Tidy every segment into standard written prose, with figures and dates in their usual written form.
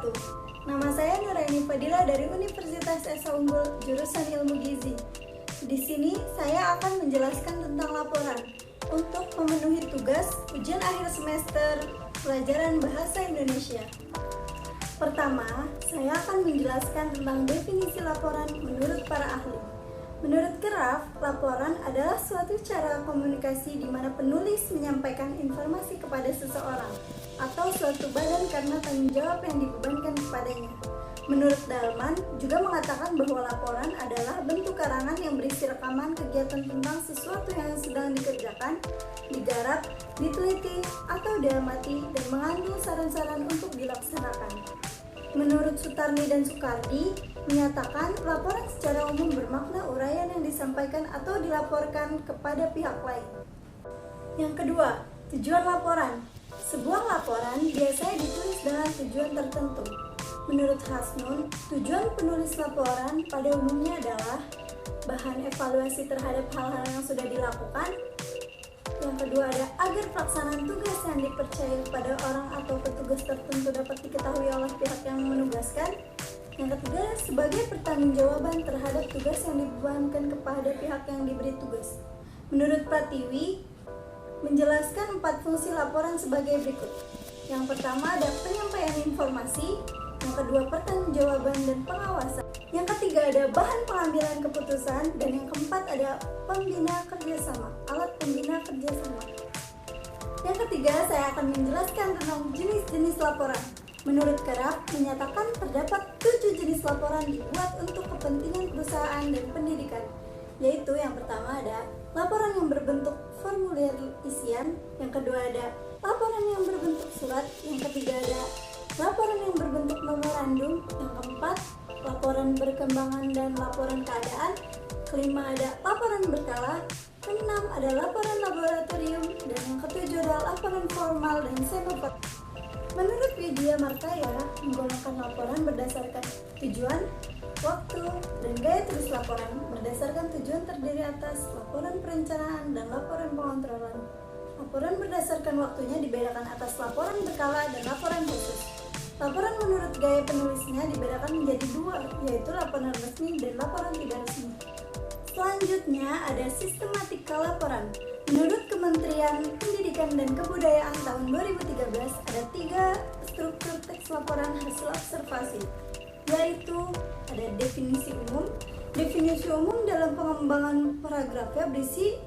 wabarakatuh. Nama saya Nuraini Fadila dari Universitas Esa Unggul, jurusan Ilmu Gizi. Di sini saya akan menjelaskan tentang laporan untuk memenuhi tugas ujian akhir semester pelajaran Bahasa Indonesia. Pertama, saya akan menjelaskan tentang definisi laporan menurut para ahli. Menurut Keraf, laporan adalah suatu cara komunikasi di mana penulis menyampaikan informasi kepada seseorang atau suatu badan karena tanggung jawab yang dibebankan kepadanya. Menurut Dalman, juga mengatakan bahwa laporan adalah bentuk karangan yang berisi rekaman kegiatan tentang sesuatu yang sedang dikerjakan, digarap, diteliti, atau diamati, dan mengandung saran-saran untuk dilaksanakan. Menurut Sutarni dan Soekardi, menyatakan laporan secara umum bermakna uraian yang disampaikan atau dilaporkan kepada pihak lain. Yang kedua, tujuan laporan. Sebuah laporan biasanya ditulis dengan tujuan tertentu. Menurut Hasnun, tujuan penulis laporan pada umumnya adalah bahan evaluasi terhadap hal-hal yang sudah dilakukan. Yang kedua ada agar pelaksanaan tugas yang dipercaya kepada orang atau petugas tertentu dapat diketahui oleh pihak yang menugaskan. Yang ketiga, sebagai pertanggungjawaban terhadap tugas yang dibebankan kepada pihak yang diberi tugas. Menurut Pratiwi, menjelaskan 4 fungsi laporan sebagai berikut. Yang pertama ada penyampaian informasi, yang kedua pertanggungjawaban dan pengawasan, yang ketiga ada bahan pengambilan keputusan, dan yang keempat ada pembina kerjasama, alat pembina kerjasama. Yang ketiga, saya akan menjelaskan tentang jenis-jenis laporan. Menurut Keraf, menyatakan terdapat 7 jenis laporan dibuat untuk kepentingan perusahaan dan pendidikan, yaitu yang pertama ada laporan yang berbentuk formulir isian, yang kedua ada laporan yang berbentuk surat, yang ketiga ada laporan yang berbentuk memorandum, yang keempat laporan berkembangan dan laporan keadaan, kelima ada laporan berkala, keenam ada laporan laboratorium, dan yang ketujuh ada laporan formal dan semi-formal. Menurut Widya Martaya, menggolongkan laporan berdasarkan tujuan, waktu, dan gaya tulis laporan berdasarkan tujuan terdiri atas laporan perencanaan dan laporan pengontrolan. Laporan berdasarkan waktunya dibedakan atas laporan berkala dan laporan khusus. Laporan menurut gaya penulisnya dibedakan menjadi 2, yaitu laporan resmi dan laporan tidak resmi. Selanjutnya ada sistematika laporan. Menurut Kementerian Pendidikan dan Kebudayaan tahun 2013 ada 3 struktur teks laporan hasil observasi, yaitu ada definisi umum. Definisi umum dalam pengembangan paragrafnya berisi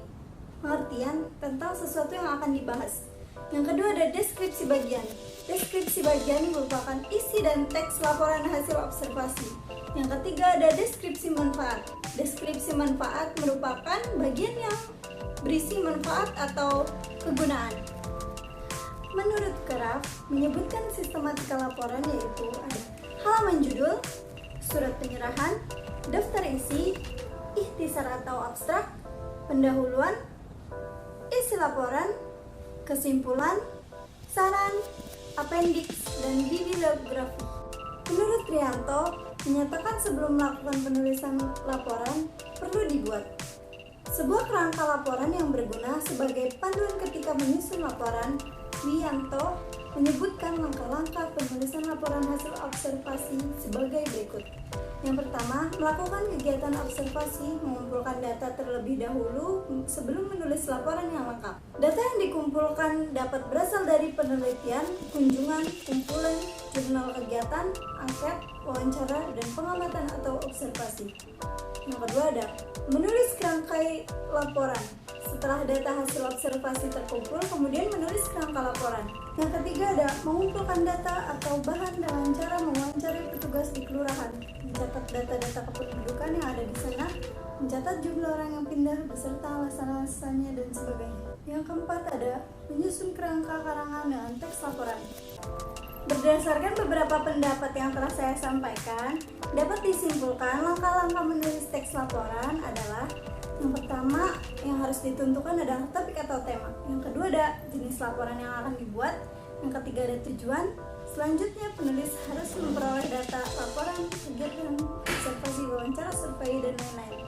pengertian tentang sesuatu yang akan dibahas. Yang kedua ada deskripsi bagian. Deskripsi bagian merupakan isi dan teks laporan hasil observasi. Yang ketiga ada deskripsi manfaat. Deskripsi manfaat merupakan bagian yang berisi manfaat atau kegunaan. Menurut Keraf, menyebutkan sistematika laporan yaitu ada halaman judul, surat penyerahan, daftar isi, ikhtisar atau abstrak, pendahuluan, isi laporan, kesimpulan, saran, appendix, dan bibliografi. Menurut Trianto, menyatakan sebelum melakukan penulisan laporan perlu dibuat sebuah kerangka laporan yang berguna sebagai panduan ketika menyusun laporan. Wianto menyebutkan langkah-langkah penulisan laporan hasil observasi sebagai berikut. Yang pertama, melakukan kegiatan observasi, mengumpulkan data terlebih dahulu sebelum menulis laporan yang lengkap. Data yang dikumpulkan dapat berasal dari penelitian, kunjungan, kumpulan, jurnal kegiatan, angket, wawancara, dan pengamatan atau observasi. Yang kedua ada menulis kerangkai laporan. Setelah data hasil observasi terkumpul, kemudian menulis kerangka laporan. Yang ketiga ada mengumpulkan data atau bahan dengan cara mewawancarai petugas di kelurahan, mencatat data-data kependudukan yang ada di sana, mencatat jumlah orang yang pindah beserta alasan-alasannya dan sebagainya. Yang keempat ada menyusun kerangka karangan dengan teks laporan. Berdasarkan beberapa pendapat yang telah saya sampaikan, dapat disimpulkan langkah-langkah menulis teks laporan adalah yang pertama, yang harus ditentukan adalah topik atau tema. Yang kedua ada jenis laporan yang akan dibuat. Yang ketiga ada tujuan. Selanjutnya penulis harus memperoleh data laporan, kegiatan, observasi, wawancara, survei, dan lain-lain.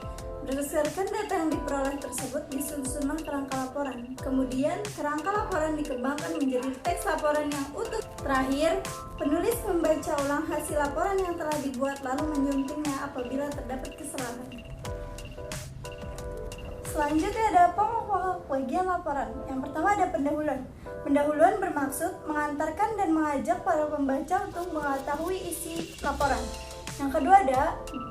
Berdasarkan data yang diperoleh tersebut disusunlah kerangka laporan. Kemudian kerangka laporan dikembangkan menjadi teks laporan yang utuh. Terakhir, penulis membaca ulang hasil laporan yang telah dibuat lalu menyuntingnya apabila terdapat kesalahan. Selanjutnya ada pokok bagian laporan. Yang pertama ada pendahuluan. Pendahuluan bermaksud mengantarkan dan mengajak para pembaca untuk mengetahui isi laporan. Yang kedua ada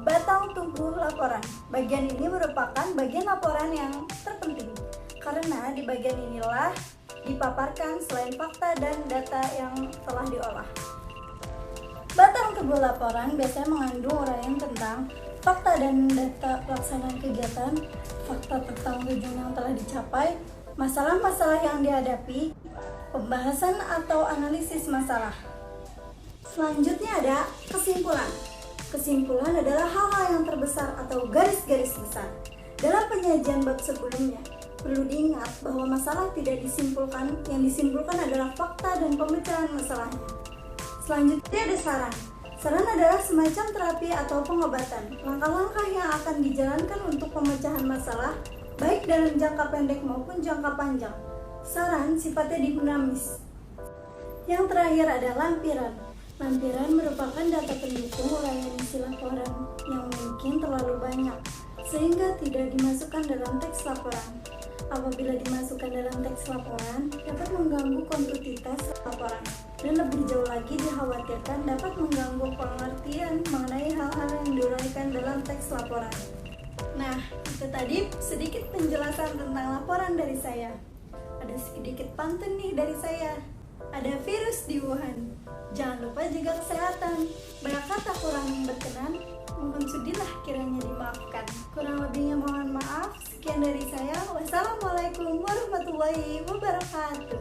batang tubuh laporan. Bagian ini merupakan bagian laporan yang terpenting karena di bagian inilah dipaparkan selain fakta dan data yang telah diolah. Batang tubuh laporan biasanya mengandung uraian tentang fakta dan data pelaksanaan kegiatan, fakta tentang tujuan yang telah dicapai, masalah-masalah yang dihadapi, pembahasan atau analisis masalah. Selanjutnya ada kesimpulan. Kesimpulan adalah hal-hal yang terbesar atau garis-garis besar. Dalam penyajian bab sebelumnya, perlu diingat bahwa masalah tidak disimpulkan, yang disimpulkan adalah fakta dan pemecahan masalahnya. Selanjutnya ada saran. Saran adalah semacam terapi atau pengobatan, langkah-langkah yang akan dijalankan untuk pemecahan masalah, baik dalam jangka pendek maupun jangka panjang. Saran sifatnya dinamis. Yang terakhir ada lampiran. Lampiran merupakan data pendukung uraian isi laporan yang mungkin terlalu banyak, sehingga tidak dimasukkan dalam teks laporan. Apabila dimasukkan dalam teks laporan, dapat mengganggu kontinuitas laporan, dan lebih jauh lagi dikhawatirkan dapat mengganggu pengertian mengenai hal-hal yang diuraikan dalam teks laporan. Nah, itu tadi sedikit penjelasan tentang laporan dari saya. Ada sedikit pantun nih dari saya. Ada virus di Wuhan. Jangan lupa jaga kesehatan. Banyak kata kurang yang berkenan, mohon sudilah kiranya dimaafkan. Kurang lebihnya mohon maaf. Sekian dari saya. Wassalamualaikum warahmatullahi wabarakatuh.